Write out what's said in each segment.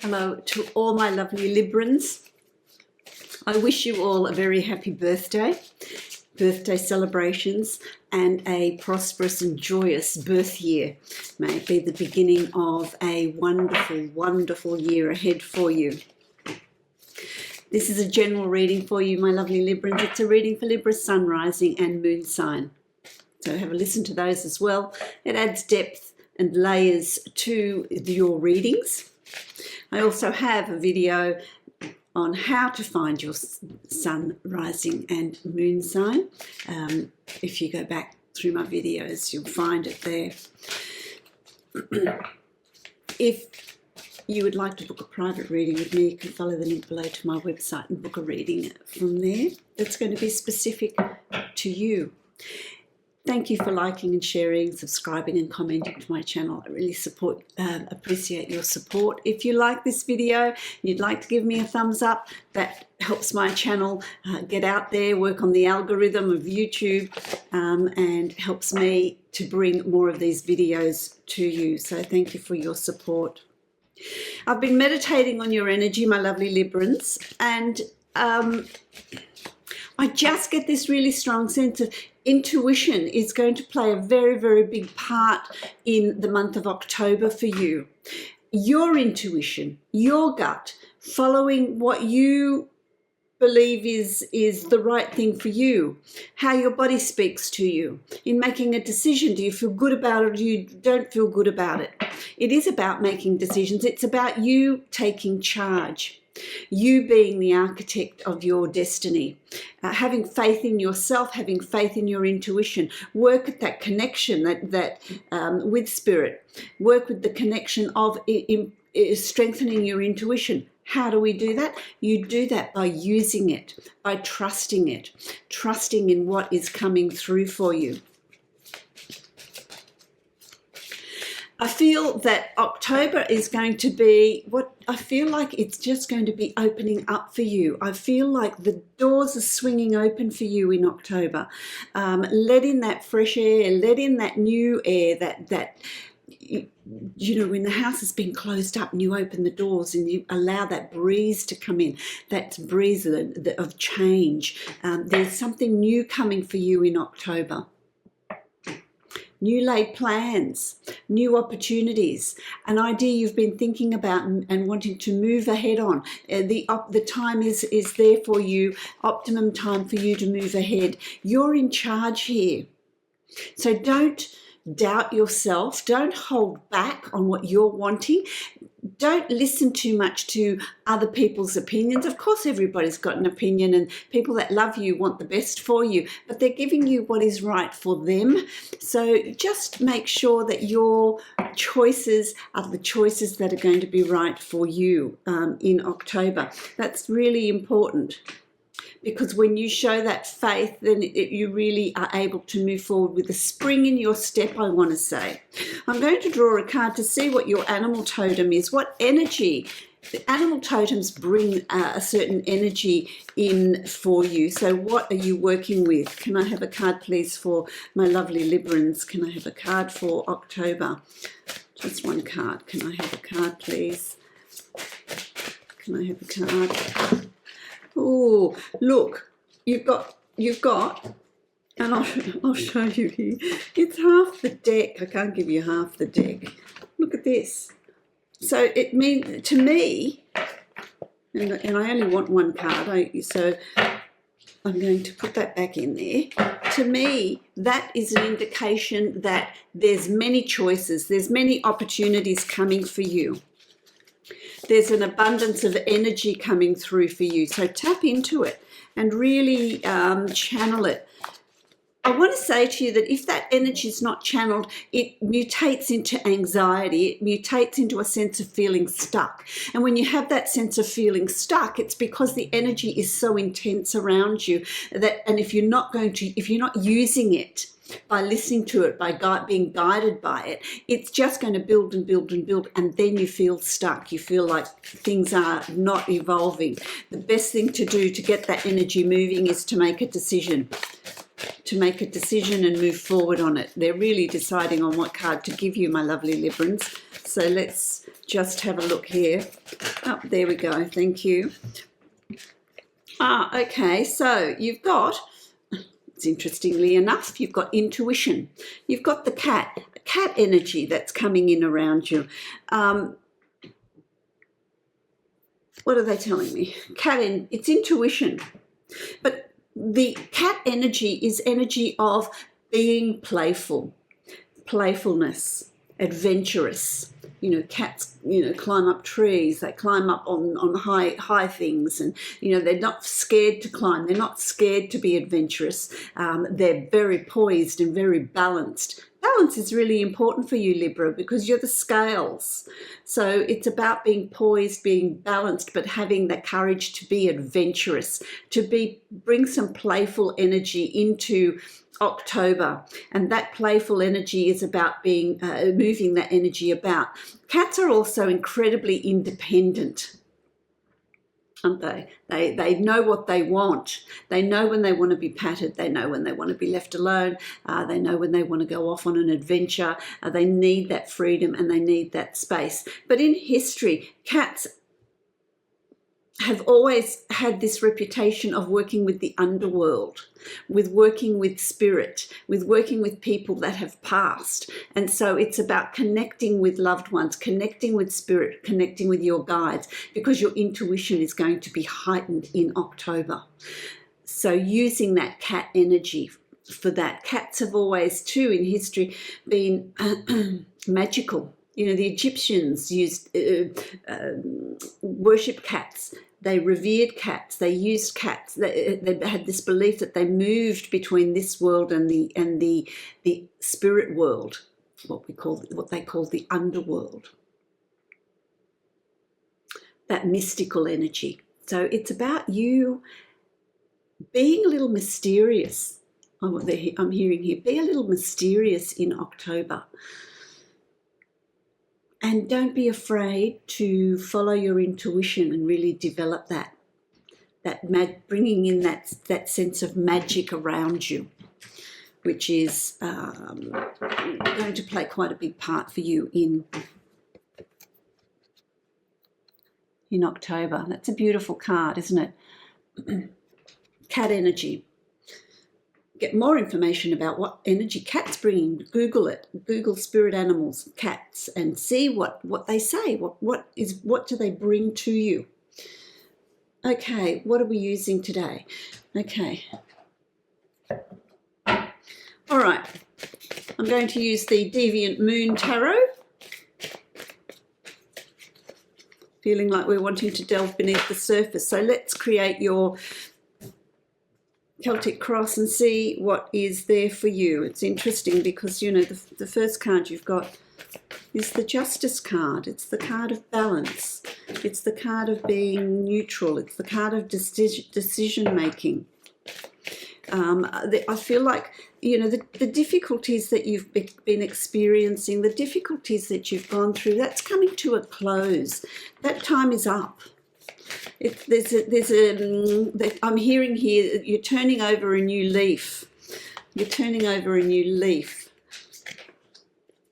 Hello to all my lovely Librans. I wish you all a very happy birthday celebrations, and a prosperous and joyous birth year. May it be the beginning of a wonderful, wonderful year ahead for you. This is a general reading for you, my lovely Librans. It's a reading for Libra sun rising and moon sign. So have a listen to those as well. It adds depth and layers to your readings. I also have a video on how to find your sun, rising and moon sign. If you go back through my videos, you'll find it there. If you would like to book a private reading with me, you can follow the link below to my website and book a reading from there. That's going to be specific to you. Thank you for liking and sharing, subscribing and commenting to my channel. I really appreciate your support. If you like this video and you'd like to give me a thumbs up, that helps my channel get out there, work on the algorithm of YouTube, and helps me to bring more of these videos to you. So thank you for your support. I've been meditating on your energy, my lovely Librans, and I just get this really strong sense of intuition is going to play a very, very big part in the month of October for you. Your intuition, your gut, following what you believe is the right thing for you, how your body speaks to you in making a decision. Do you feel good about it or you don't feel good about it? It is about making decisions. It's about you taking charge. You being the architect of your destiny, having faith in yourself, having faith in your intuition. Work at that connection with spirit. Work with the connection of strengthening your intuition. How do we do that? You do that by using it, by trusting it, trusting in what is coming through for you. I feel that October is going to be what I feel like it's just going to be opening up for you. I feel like the doors are swinging open for you in October. Let in that fresh air, let in that new air, that you know, when the house has been closed up and you open the doors and you allow that breeze to come in, that breeze of change. There's something new coming for you in October. New laid plans, new opportunities, an idea you've been thinking about and wanting to move ahead on. The time is there for you, optimum time for you to move ahead. You're in charge here. So don't doubt yourself. Don't hold back on what you're wanting. Don't listen too much to other people's opinions. Of course, everybody's got an opinion, and people that love you want the best for you, but they're giving you what is right for them. So just make sure that your choices are the choices that are going to be right for you in October. That's really important. Because when you show that faith, then you really are able to move forward with a spring in your step, I want to say. I'm going to draw a card to see what your animal totem is, what energy. The animal totems bring a certain energy in for you. So what are you working with? Can I have a card, please, for my lovely Librans? Can I have a card for October? Just one card. Can I have a card, please? Can I have a card? Oh, look, you've got, and I'll show you here. It's half the deck. I can't give you half the deck. Look at this. So it means to me, and I only want one card, so I'm going to put that back in there. To me, that is an indication that there's many choices, there's many opportunities coming for you. There's an abundance of energy coming through for you. So tap into it and really channel it. I want to say to you that if that energy is not channeled, it mutates into anxiety. It mutates into a sense of feeling stuck. And when you have that sense of feeling stuck, it's because the energy is so intense around you that, and if you're not using it, by listening to it, by being guided by it, it's just going to build and build and build, and then you feel stuck. You feel like things are not evolving. The best thing to do to get that energy moving is to make a decision. To make a decision and move forward on it. They're really deciding on what card to give you, my lovely Librans. So let's just have a look here. Oh, there we go. Thank you. Okay, so you've got, it's interestingly enough, you've got intuition. You've got the cat energy that's coming in around you. What are they telling me? It's intuition. But the cat energy is energy of being playful, playfulness, adventurous. You know, cats, you know, climb up trees, they climb up on high things, and, you know, they're not scared to climb, they're not scared to be adventurous. They're very poised and very balanced. Balance is really important for you, Libra, because you're the scales. So it's about being poised, being balanced, but having the courage to be adventurous, to bring some playful energy into October, and that playful energy is about being moving that energy about. Cats are also incredibly independent, aren't they? They know what they want. They know when they want to be patted. They know when they want to be left alone. They know when they want to go off on an adventure. They need that freedom and they need that space. But in history, cats have always had this reputation of working with the underworld, with working with spirit, with working with people that have passed. And so it's about connecting with loved ones, connecting with spirit, connecting with your guides, because your intuition is going to be heightened in October. So using that cat energy for that. Cats have always too in history been magical. You know, the Egyptians used worship cats. They revered cats. They used cats. They had this belief that they moved between this world and the spirit world, what they call the underworld. That mystical energy. So it's about you being a little mysterious. I'm hearing here. Be a little mysterious in October. And don't be afraid to follow your intuition and really develop that bringing in that sense of magic around you, which is going to play quite a big part for you in October. That's a beautiful card, isn't it? Cat energy. Get more information about what energy cats bring. Google it. Google spirit animals, cats, and see what they say. What do they bring to you? Okay, what are we using today? Okay. All right. I'm going to use the Deviant Moon Tarot. Feeling like we're wanting to delve beneath the surface. So let's create your Celtic cross and see what is there for you. It's interesting because, you know, the first card you've got is the Justice card. It's the card of balance. It's the card of being neutral. It's the card of decision making. I feel like, you know, the difficulties that you've been experiencing, the difficulties that you've gone through, that's coming to a close. That time is up. I'm hearing here you're turning over a new leaf. You're turning over a new leaf,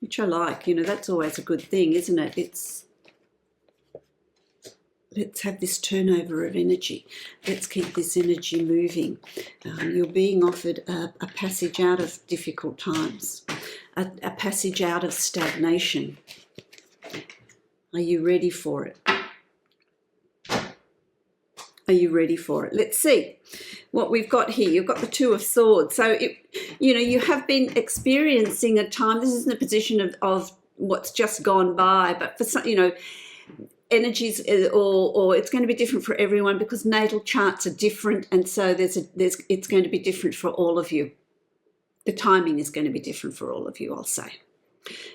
which I like. You know, that's always a good thing, isn't it? Let's have this turnover of energy. Let's keep this energy moving. You're being offered a passage out of difficult times, a passage out of stagnation. Are you ready for it? Are you ready for it? Let's see what we've got here. You've got the Two of Swords. So, you know, you have been experiencing a time. This isn't a position of what's just gone by, but for some, you know, energies, or it's going to be different for everyone because natal charts are different, and so it's going to be different for all of you. The timing is going to be different for all of you, I'll say.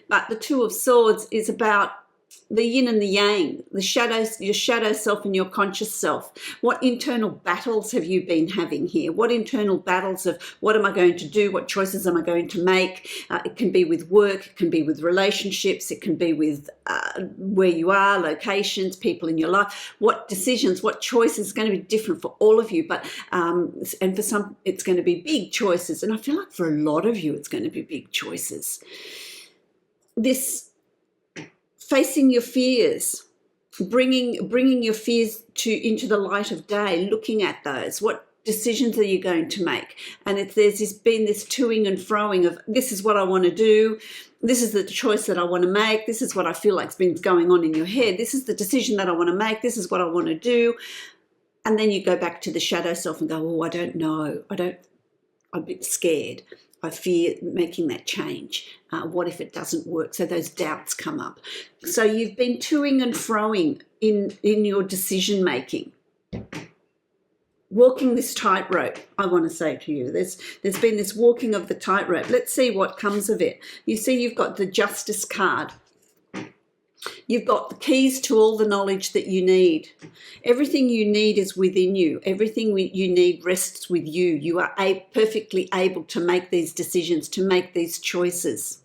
But the Two of Swords is about the yin and the yang, the shadows, your shadow self and your conscious self. What internal battles have you been having here? What internal battles of what am I going to do? What choices am I going to make? It can be with work, it can be with relationships, it can be with where you are, locations, people in your life. What decisions, what choices is going to be different for all of you, but and for some it's going to be big choices, and I feel like for a lot of you it's going to be big choices. This facing your fears, bringing your fears into the light of day, looking at those. What decisions are you going to make? And there's been this toing and froing of, this is what I want to do, this is the choice that I want to make, this is what I feel like's been going on in your head, this is the decision that I want to make, this is what I want to do. And then you go back to the shadow self and go, oh, I don't know, I'm a bit scared, I fear making that change. What if it doesn't work? So those doubts come up. So you've been toing and froing in your decision making. Walking this tightrope, I want to say to you. There's been this walking of the tightrope. Let's see what comes of it. You see, you've got the Justice card. You've got the keys to all the knowledge that you need. Everything you need is within you. Everything you need rests with you. You are perfectly able to make these decisions, to make these choices.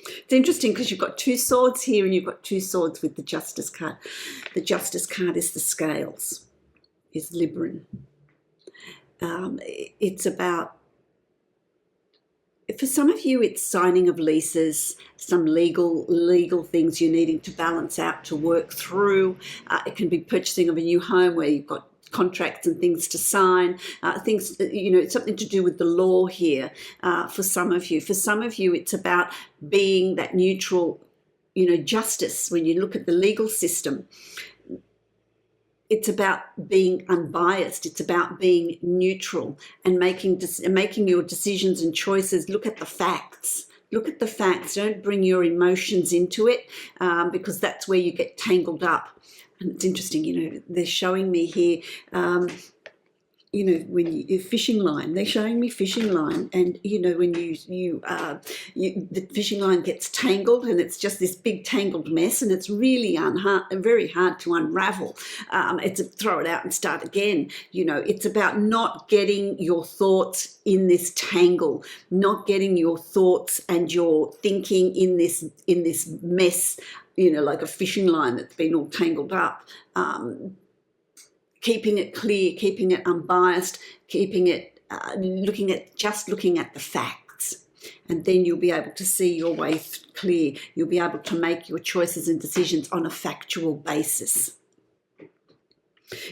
It's interesting because you've got two swords here and you've got two swords with the Justice card. The Justice card is the scales, is Libran. It's about, for some of you, it's signing of leases, some legal things you're needing to balance out, to work through. It can be purchasing of a new home where you've got contracts and things to sign, things, it's something to do with the law here for some of you. For some of you, it's about being that neutral, justice. When you look at the legal system, it's about being unbiased. It's about being neutral and making your decisions and choices. Look at the facts. Look at the facts. Don't bring your emotions into it because that's where you get tangled up. And it's interesting, they're showing me here, when you fishing line, they're showing me fishing line, and when the fishing line gets tangled, and it's just this big tangled mess, and it's really very hard to unravel. It's a throw it out and start again. It's about not getting your thoughts in this tangle, not getting your thoughts and your thinking in this mess. Like a fishing line that's been all tangled up. Keeping it clear, keeping it unbiased, keeping it looking at the facts, and then you'll be able to see your way clear. You'll be able to make your choices and decisions on a factual basis.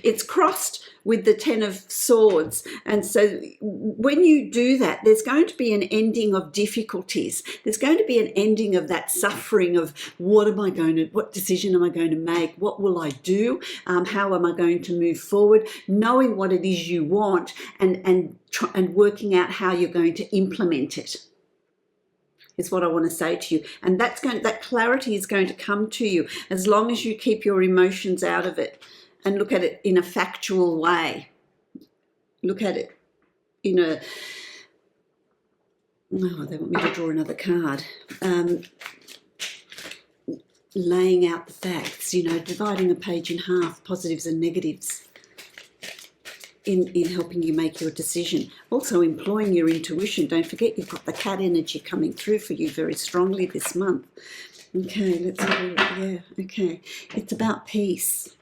It's crossed with the Ten of Swords, and so when you do that, there's going to be an ending of difficulties. There's going to be an ending of that suffering of what decision am I going to make? What will I do? How am I going to move forward? Knowing what it is you want and working out how you're going to implement it is what I want to say to you. And that clarity is going to come to you as long as you keep your emotions out of it. And look at it in a factual way. Look at it in a... Oh, they want me to draw another card. Laying out the facts, dividing a page in half, positives and negatives, in helping you make your decision. Also employing your intuition. Don't forget you've got the cat energy coming through for you very strongly this month. Okay, let's have a look. Yeah, okay. It's about peace.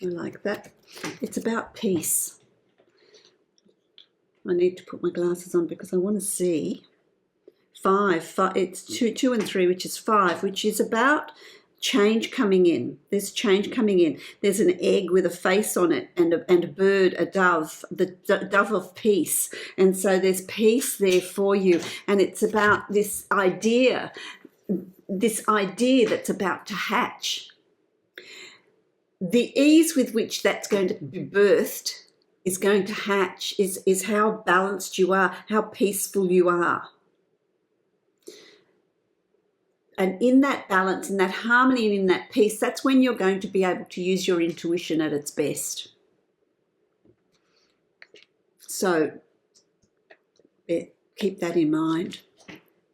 I like that. It's about peace. I need to put my glasses on because I want to see. Five. It's two and three, which is five, which is about change coming in. There's change coming in. There's an egg with a face on it and a bird, a dove, the dove of peace. And so there's peace there for you. And it's about this idea that's about to hatch. The ease with which that's going to be birthed is going to hatch is how balanced you are, how peaceful you are. And in that balance, in that harmony and in that peace, that's when you're going to be able to use your intuition at its best. So keep that in mind.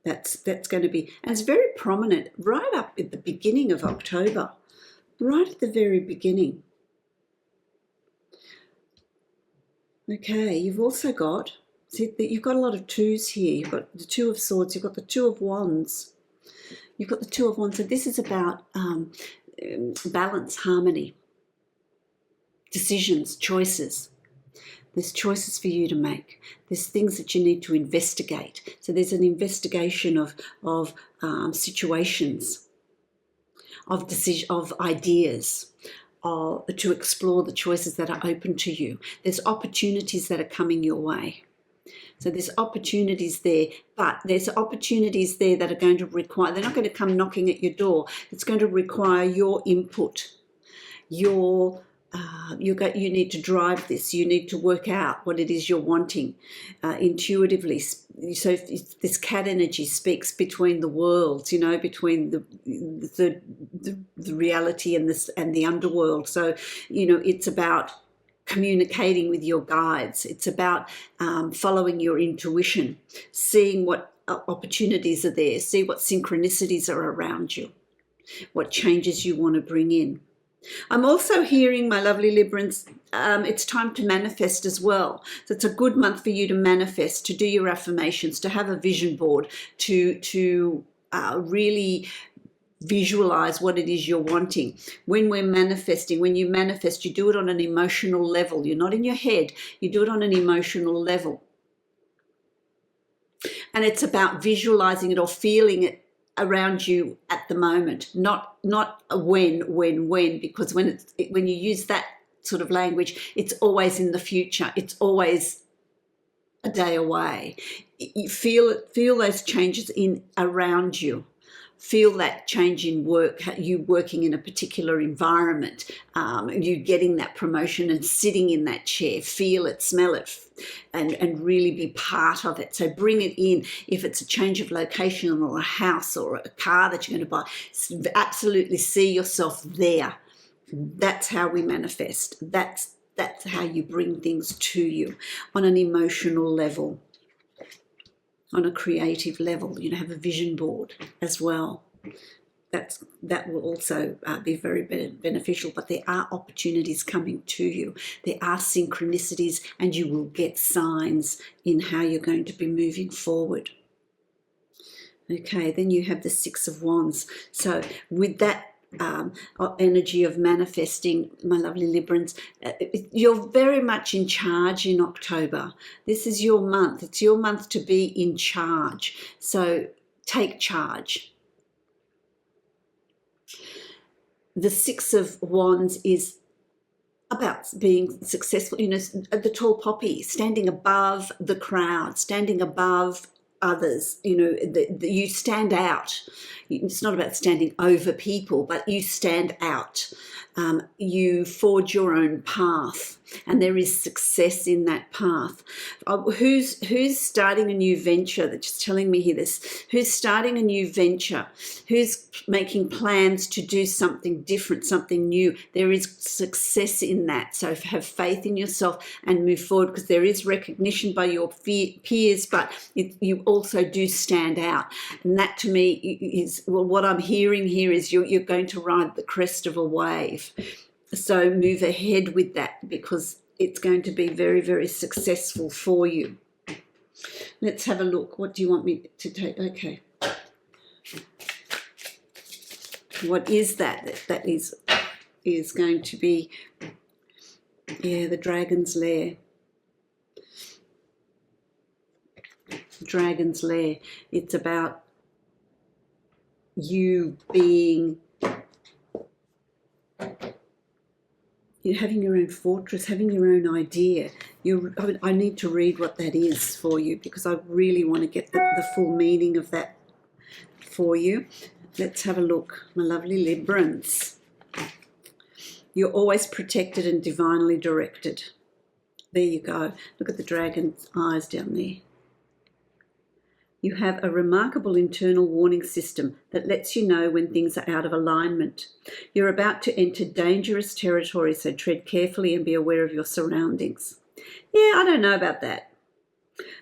That's going to be, and it's very prominent right up at the beginning of October. Right at the very beginning. Okay, you've also got, you've got a lot of twos here. You've got the Two of Swords, you've got the Two of Wands. You've got the Two of Wands. So this is about balance, harmony, decisions, choices. There's choices for you to make. There's things that you need to investigate. So there's an investigation of situations, of decision, of ideas, to explore the choices that are open to you. There's opportunities that are coming your way. So there's opportunities there, but there's opportunities there that are going to require, they're not going to come knocking at your door. It's going to require your input, you need to drive this. You need to work out what it is you're wanting intuitively. So this cat energy speaks between the worlds, between the reality and the underworld. So it's about communicating with your guides. It's about following your intuition, seeing what opportunities are there, see what synchronicities are around you, what changes you want to bring in. I'm also hearing, my lovely Librans, it's time to manifest as well. So it's a good month for you to manifest, to do your affirmations, to have a vision board, to really visualize what it is you're wanting. When we're manifesting, when you manifest, you do it on an emotional level. You're not in your head. You do it on an emotional level. And it's about visualizing it or feeling it around you at the moment, not when, because when you use that sort of language, it's always in the future. It's always a day away. You feel those changes in around you. Feel that change in work, you working in a particular environment, you getting that promotion and sitting in that chair. Feel it, smell it, and really be part of it. So bring it in. If it's a change of location or a house or a car that you're going to buy, absolutely see yourself there. That's how we manifest. That's how you bring things to you on an emotional level. On a creative level, have a vision board as well. That will also be very beneficial, but there are opportunities coming to you. There are synchronicities, and you will get signs in how you're going to be moving forward. Okay, then you have the Six of Wands. So with that energy of manifesting, my lovely Librans, you're very much in charge in October. This is your month. It's your month to be in charge. So take charge. The Six of Wands is about being successful, the tall poppy, standing above the crowd, standing above others, you stand out. It's not about standing over people, but you stand out. You forge your own path, and there is success in that path. Who's starting a new venture? They're just telling me here this. Who's starting a new venture? Who's making plans to do something different, something new? There is success in that. So have faith in yourself and move forward, because there is recognition by your peers, but you also do stand out. And that to me is, well, what I'm hearing here is you're going to ride the crest of a wave. So move ahead with that, because it's going to be very, very successful for you. Let's have a look. What do you want me to take? Okay. What is that? That is going to be, the Dragon's Lair. Dragon's Lair. It's about you being, having your own fortress, having your own idea. I need to read what that is for you, because I really want to get the full meaning of that for you. Let's have a look, my lovely Librans. You're always protected and divinely directed. There you go. Look at the dragon's eyes down there. You have a remarkable internal warning system that lets you know when things are out of alignment. You're about to enter dangerous territory, so tread carefully and be aware of your surroundings. Yeah, I don't know about that.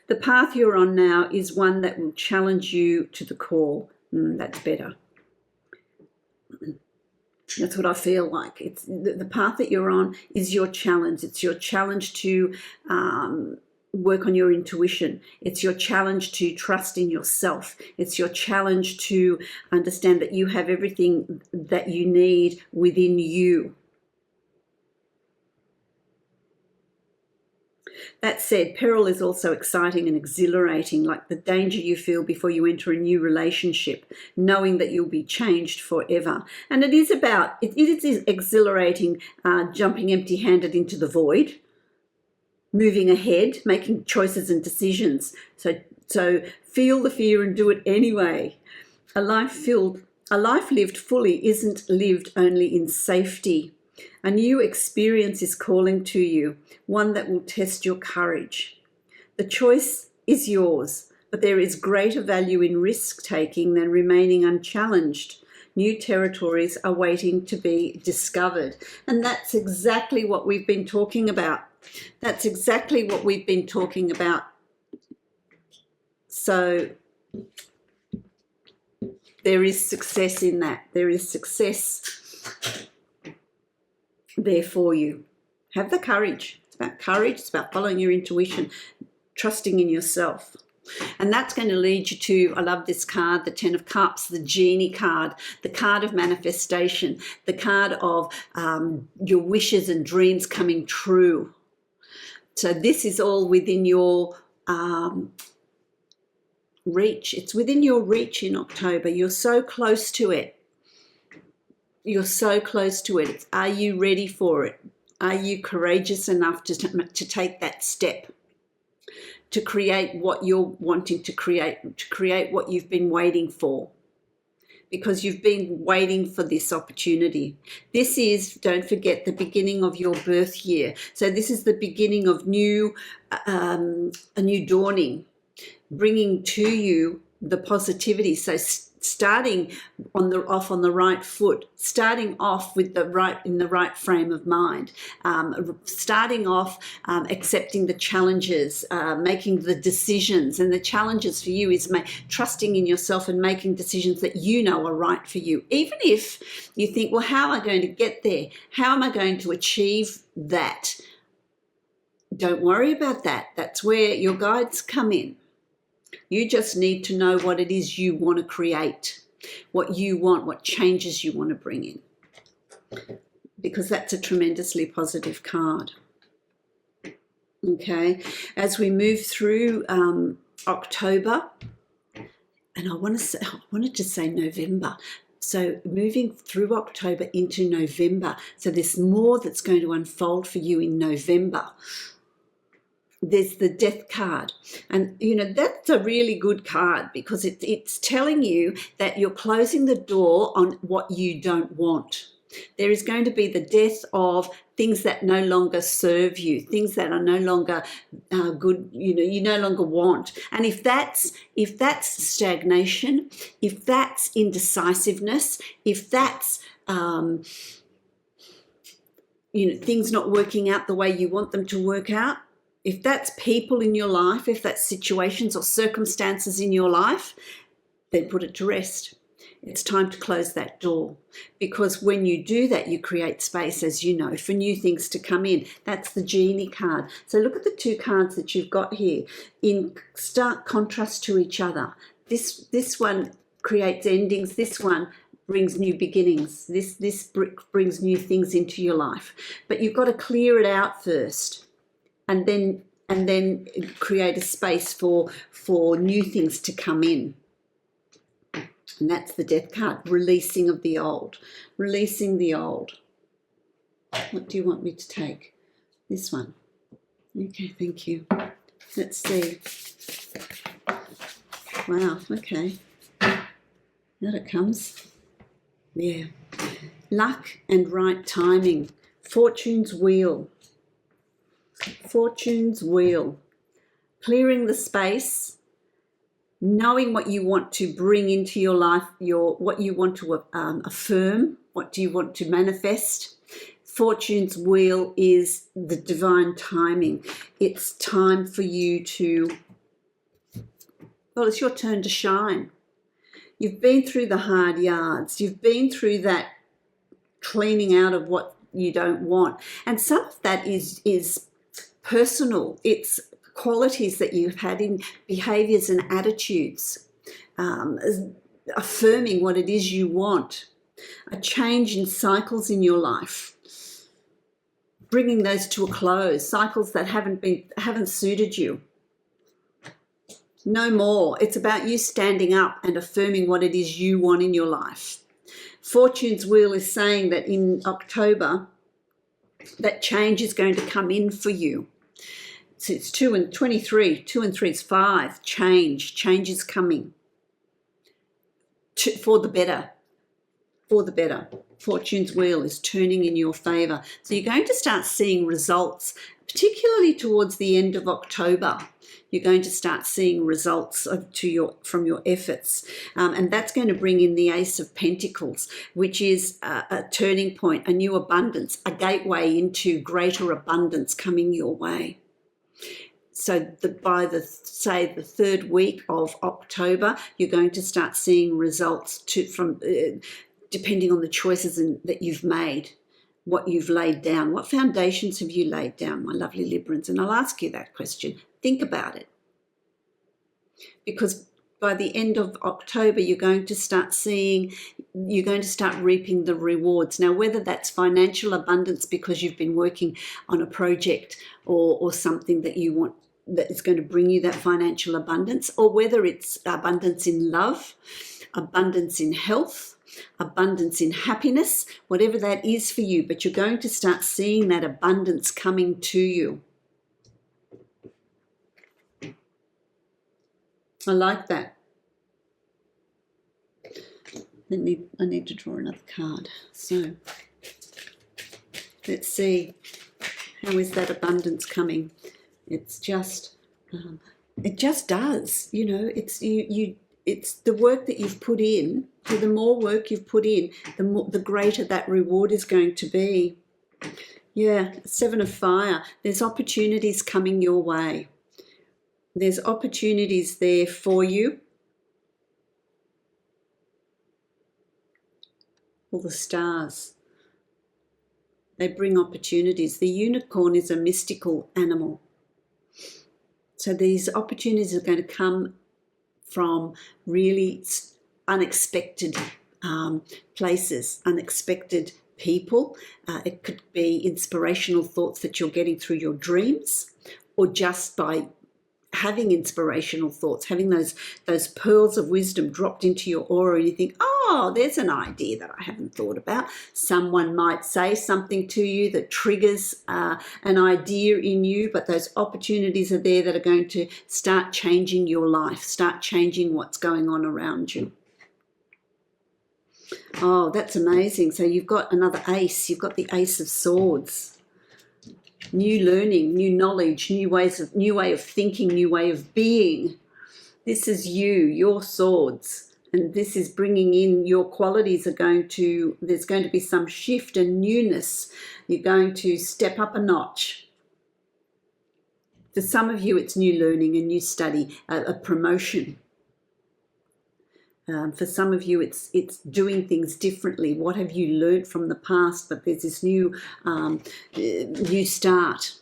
The path you're on now is one that will challenge you to the core. That's better. That's what I feel like. It's the path that you're on is your challenge. It's your challenge to work on your intuition. It's your challenge to trust in yourself. It's your challenge to understand that you have everything that you need within you. That said, peril is also exciting and exhilarating, like the danger you feel before you enter a new relationship, knowing that you'll be changed forever. And it is exhilarating, jumping empty-handed into the void, moving ahead, making choices and decisions. So feel the fear and do it anyway. A life lived fully isn't lived only in safety. A new experience is calling to you, one that will test your courage. The choice is yours, but there is greater value in risk-taking than remaining unchallenged. New territories are waiting to be discovered. And that's exactly what we've been talking about. That's exactly what we've been talking about. So there is success in that. There is success there for you. Have the courage. It's about courage. It's about following your intuition, trusting in yourself. And that's going to lead you to, I love this card, the 10 of Cups, the Genie card, the card of manifestation, the card of your wishes and dreams coming true. So this is all within your reach. It's within your reach in October. You're so close to it. You're so close to it. Are you ready for it? Are you courageous enough to take that step, to create what you're wanting to create what you've been waiting for? Because you've been waiting for this opportunity. This is, don't forget, the beginning of your birth year. So this is the beginning of a new dawning, bringing to you the positivity. So starting off on the right foot, starting off with in the right frame of mind, starting off accepting the challenges, making the decisions. And the challenges for you is trusting in yourself and making decisions that you know are right for you. Even if you think, well, how am I going to get there? How am I going to achieve that? Don't worry about that. That's where your guides come in. You just need to know what it is you want to create, what you want, what changes you want to bring in, because that's a tremendously positive card. Okay, as we move through October, and I wanted to say November. So moving through October into November, so there's more that's going to unfold for you in November. There's the Death card, and that's a really good card because it's telling you that you're closing the door on what you don't want. There is going to be the death of things that no longer serve you, things that are no longer good, you no longer want. And if that's stagnation, if that's indecisiveness, if that's things not working out the way you want them to work out, if that's people in your life, if that's situations or circumstances in your life, then put it to rest. It's time to close that door, because when you do that, you create space, as you know, for new things to come in. That's the Genie card. So look at the two cards that you've got here in stark contrast to each other. This one creates endings. This one brings new beginnings. This brings new things into your life. But you've got to clear it out first, and then create a space for new things to come in. And that's the Death card, releasing of the old. Releasing the old. What do you want me to take? This one. Okay, thank you. Let's see. Wow, okay. Out it comes. Yeah. Luck and right timing. Fortune's wheel. Fortune's wheel. Clearing the space, knowing what you want to bring into your life, what you want to affirm, what do you want to manifest. Fortune's wheel is the divine timing. It's time for you to, well, it's your turn to shine. You've been through the hard yards. You've been through that cleaning out of what you don't want. And some of that is personal. It's qualities that you've had in behaviours and attitudes, affirming what it is you want, a change in cycles in your life. bringing those to a close, cycles that haven't suited you. No more. It's about you standing up and affirming what it is you want in your life. Fortune's wheel is saying that in October, that change is going to come in for you. So it's 2 and 23. 2 and 3 is 5. Change is coming for the better. For the better. Fortune's wheel is turning in your favour. So you're going to start seeing results, particularly towards the end of October. You're going to start seeing results from your efforts. And that's going to bring in the Ace of Pentacles, which is a turning point, a new abundance, a gateway into greater abundance coming your way. So by the third week of October, you're going to start seeing results depending on the choices that you've made, what you've laid down. What foundations have you laid down, my lovely Librans? And I'll ask you that question. Think about it. Because by the end of October, you're going to start reaping the rewards. Now, whether that's financial abundance because you've been working on a project or something that you want, that is going to bring you that financial abundance, or whether it's abundance in love, abundance in health, abundance in happiness, whatever that is for you, but you're going to start seeing that abundance coming to you. I like that. I need to draw another card. So let's see, how is that abundance coming? It's just, it just does. You know, it's the work that you've put in. So the more work you've put in, the greater that reward is going to be. Yeah, 7 of Fire. There's opportunities coming your way. There's opportunities there for you. All the stars. They bring opportunities. The unicorn is a mystical animal. So these opportunities are going to come from really unexpected places, unexpected people. It could be inspirational thoughts that you're getting through your dreams, or just by having inspirational thoughts, having those pearls of wisdom dropped into your aura, and you think, oh, there's an idea that I haven't thought about. Someone might say something to you that triggers an idea in you, but those opportunities are there that are going to start changing your life, start changing what's going on around you. Oh, that's amazing. So you've got another ace. You've got the Ace of Swords. New learning, new knowledge, new way of thinking, new way of being. This is you, your swords, and this is bringing in your qualities. There's going to be some shift and newness. You're going to step up a notch. For some of you, it's new learning, a new study, a promotion. For some of you, it's doing things differently. What have you learned from the past? But there's this new start.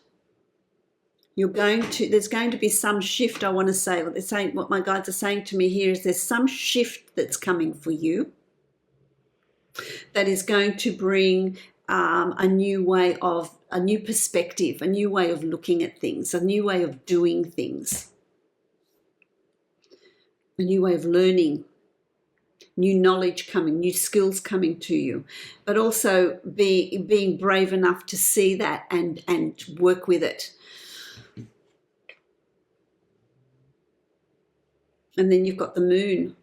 There's going to be some shift. I want to say what my guides are saying to me here is there's some shift that's coming for you that is going to bring a new perspective, a new way of looking at things, a new way of doing things, a new way of learning. New knowledge coming, new skills coming to you, but also being brave enough to see that and work with it. And then you've got the moon.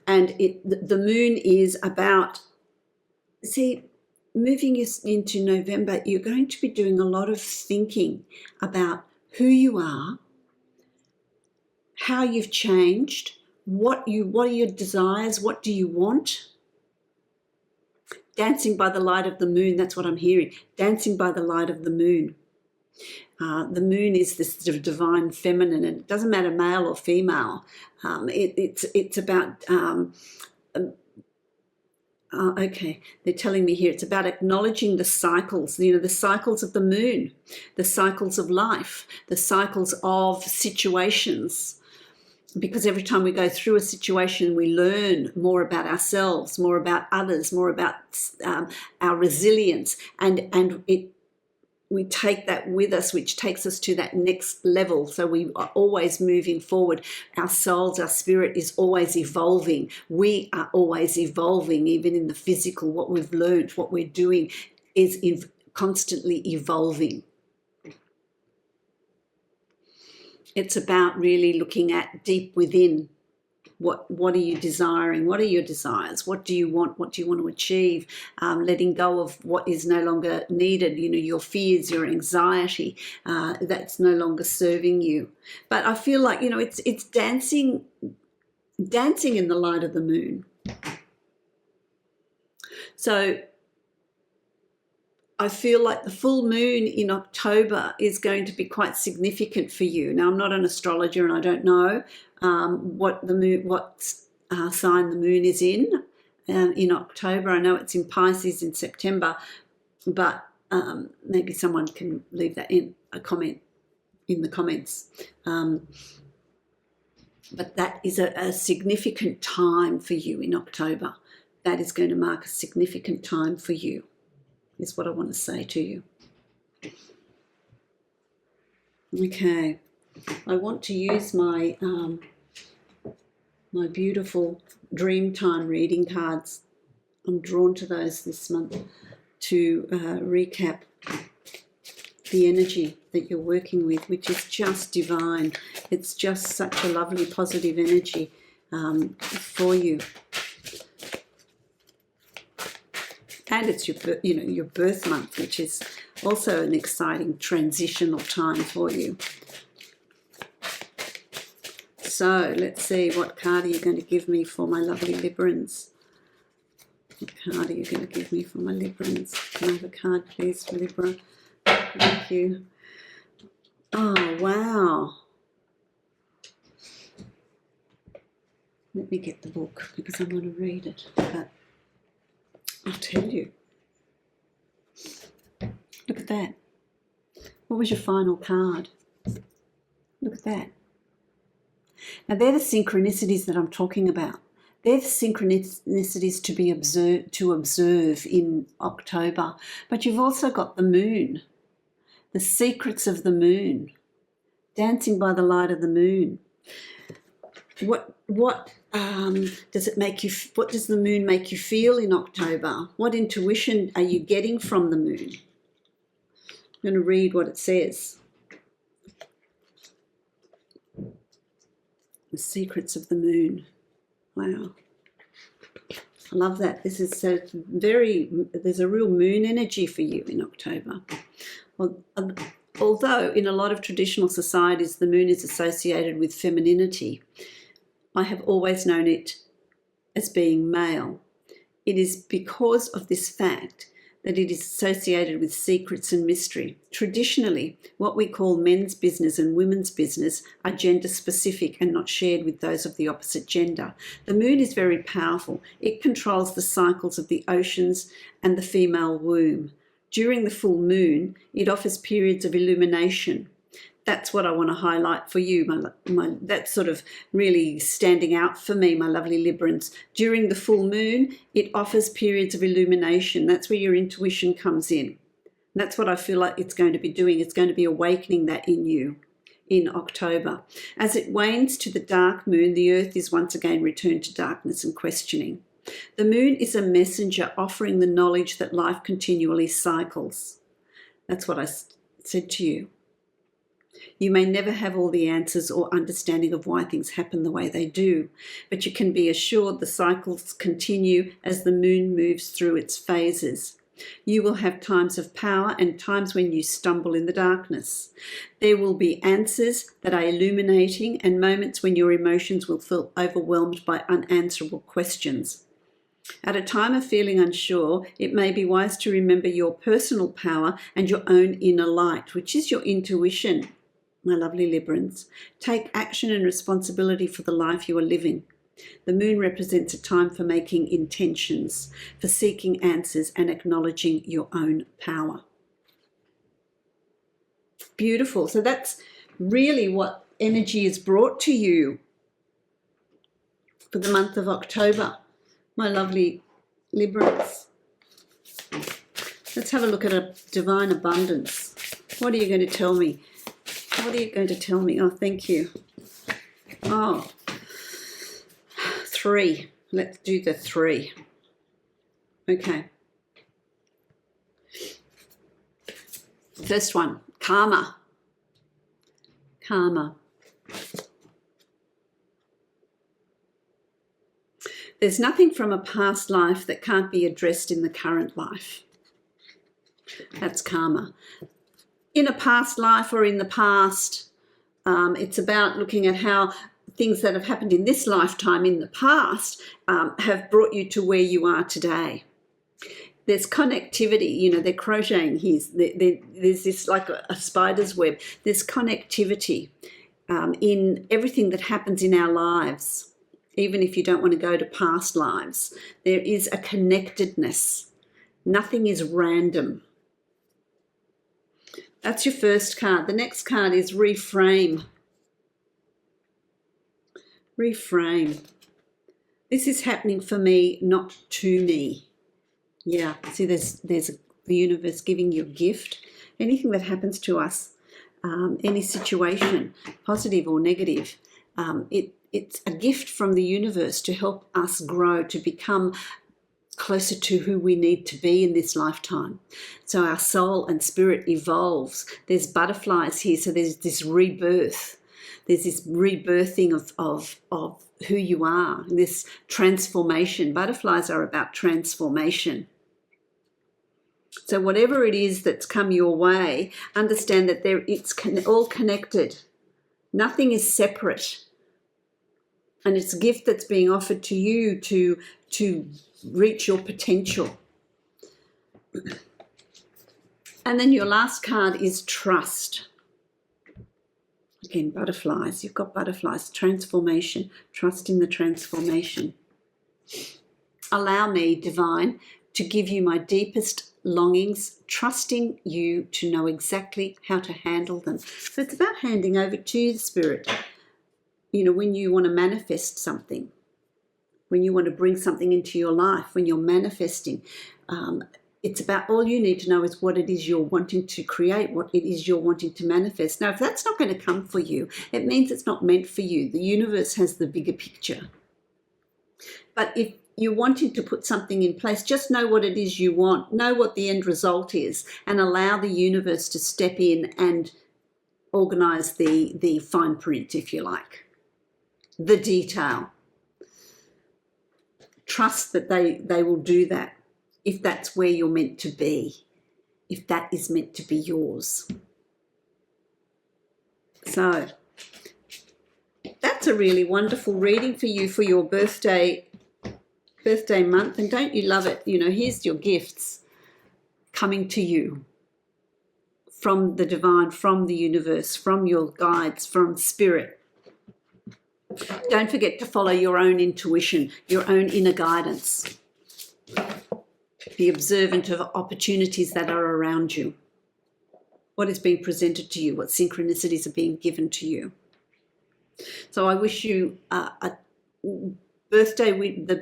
And the moon is about, moving into November, you're going to be doing a lot of thinking about who you are, how you've changed, what are your desires, what do you want? Dancing by the light of the moon, that's what I'm hearing. Dancing by the light of the moon. The moon is this sort of divine feminine, and it doesn't matter male or female. It's about, okay, they're telling me here, it's about acknowledging the cycles, the cycles of the moon, the cycles of life, the cycles of situations. because every time we go through a situation, we learn more about ourselves, more about others, more about our resilience, and we take that with us, which takes us to that next level. So we are always moving forward. Our souls, our spirit is always evolving. We are always evolving, even in the physical. What we've learned, what we're doing is constantly evolving. It's about really looking at deep within. What are you desiring? What are your desires? What do you want? What do you want to achieve? Letting go of what is no longer needed, your fears, your anxiety, that's no longer serving you. But I feel like, it's dancing in the light of the moon. So I feel like the full moon in October is going to be quite significant for you. Now, I'm not an astrologer and I don't know what sign the moon is in October. I know it's in Pisces in September, but maybe someone can leave that in a comment in the comments. But that is a significant time for you in October. That is going to mark a significant time for you, is what I want to say to you. Okay, I want to use my my beautiful Dreamtime reading cards. I'm drawn to those this month to recap the energy that you're working with, which is just divine. It's just such a lovely, positive energy for you. And it's your birth month, which is also an exciting transitional time for you. So let's see, what card are you going to give me for my lovely Librans? What card are you going to give me for my Librans? Can I have a card, please, for Libra? Thank you. Oh, wow. Let me get the book because I want to read it. But I'll tell you. Look at that. What was your final card? Look at that. Now, they're the synchronicities that I'm talking about. They're the synchronicities to observe in October. But you've also got the moon, the secrets of the moon, dancing by the light of the moon. What does it make you? What does the moon make you feel in October? What intuition are you getting from the moon? I'm going to read what it says. The secrets of the moon. Wow. I love that. This is there's a real moon energy for you in October. Well, although in a lot of traditional societies the moon is associated with femininity, I have always known it as being male. It is because of this fact that it is associated with secrets and mystery. Traditionally, what we call men's business and women's business are gender specific and not shared with those of the opposite gender. The moon is very powerful. It controls the cycles of the oceans and the female womb. During the full moon, it offers periods of illumination. That's what I want to highlight for you. That's sort of really standing out for me, my lovely Librans. During the full moon, it offers periods of illumination. That's where your intuition comes in. And that's what I feel like it's going to be doing. It's going to be awakening that in you in October. As it wanes to the dark moon, the earth is once again returned to darkness and questioning. The moon is a messenger offering the knowledge that life continually cycles. That's what I said to you. You may never have all the answers or understanding of why things happen the way they do, but you can be assured the cycles continue as the moon moves through its phases. You will have times of power and times when you stumble in the darkness. There will be answers that are illuminating and moments when your emotions will feel overwhelmed by unanswerable questions. At a time of feeling unsure, it may be wise to remember your personal power and your own inner light, which is your intuition. My lovely Librans, take action and responsibility for the life you are living. The moon represents a time for making intentions, for seeking answers and acknowledging your own power. Beautiful. So that's really what energy is brought to you for the month of October, my lovely Librans. Let's have a look at a divine abundance. What are you going to tell me? What are you going to tell me? Oh, thank you. Oh, 3. Let's do the 3. Okay. First one, karma. Karma. There's nothing from a past life that can't be addressed in the current life. That's karma. In a past life or in the past, it's about looking at how things that have happened in this lifetime in the past have brought you to where you are today. There's connectivity, you know, they're crocheting here. There's this like a spider's web. There's connectivity in everything that happens in our lives. Even if you don't want to go to past lives, there is a connectedness. Nothing is random. That's your first card. The next card is reframe. Reframe. This is happening for me, not to me. Yeah, see, there's the universe giving you a gift. Anything that happens to us, any situation, positive or negative, it's a gift from the universe to help us grow, to become closer to who we need to be in this lifetime. So our soul and spirit evolves. There's butterflies here, so there's this rebirth. There's this rebirthing of who you are, this transformation. Butterflies are about transformation. So whatever it is that's come your way, understand that it's all connected. Nothing is separate. And it's a gift that's being offered to you to reach your potential. And then your last card is trust. Again, butterflies. You've got butterflies. Transformation. Trust in the transformation. Allow me, divine, to give you my deepest longings, trusting you to know exactly how to handle them. So it's about handing over to the spirit. You know, when you want to manifest something, when you want to bring something into your life, when you're manifesting, it's about, all you need to know is what it is you're wanting to create, what it is you're wanting to manifest. Now, if that's not going to come for you, it means it's not meant for you. The universe has the bigger picture. But if you're wanting to put something in place, just know what it is you want, know what the end result is, and allow the universe to step in and organise the fine print, if you like. The detail. Trust that they will do that if that's where you're meant to be, if that is meant to be yours. So that's a really wonderful reading for you for your birthday month. And don't you love it? You know, here's your gifts coming to you from the divine, from the universe, from your guides, from spirit. Don't forget to follow your own intuition, your own inner guidance. Be observant of opportunities that are around you. What is being presented to you, what synchronicities are being given to you. So I wish you the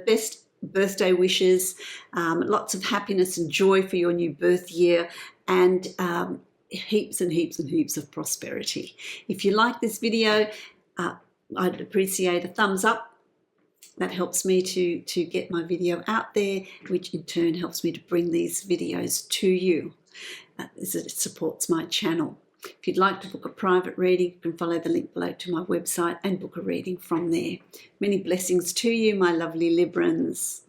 best birthday wishes, lots of happiness and joy for your new birth year, and heaps and heaps and heaps of prosperity. If you like this video, I'd appreciate a thumbs up. That helps me to get my video out there, which in turn helps me to bring these videos to you. It supports my channel. If you'd like to book a private reading, you can follow the link below to my website and book a reading from there. Many blessings to you, my lovely Librans.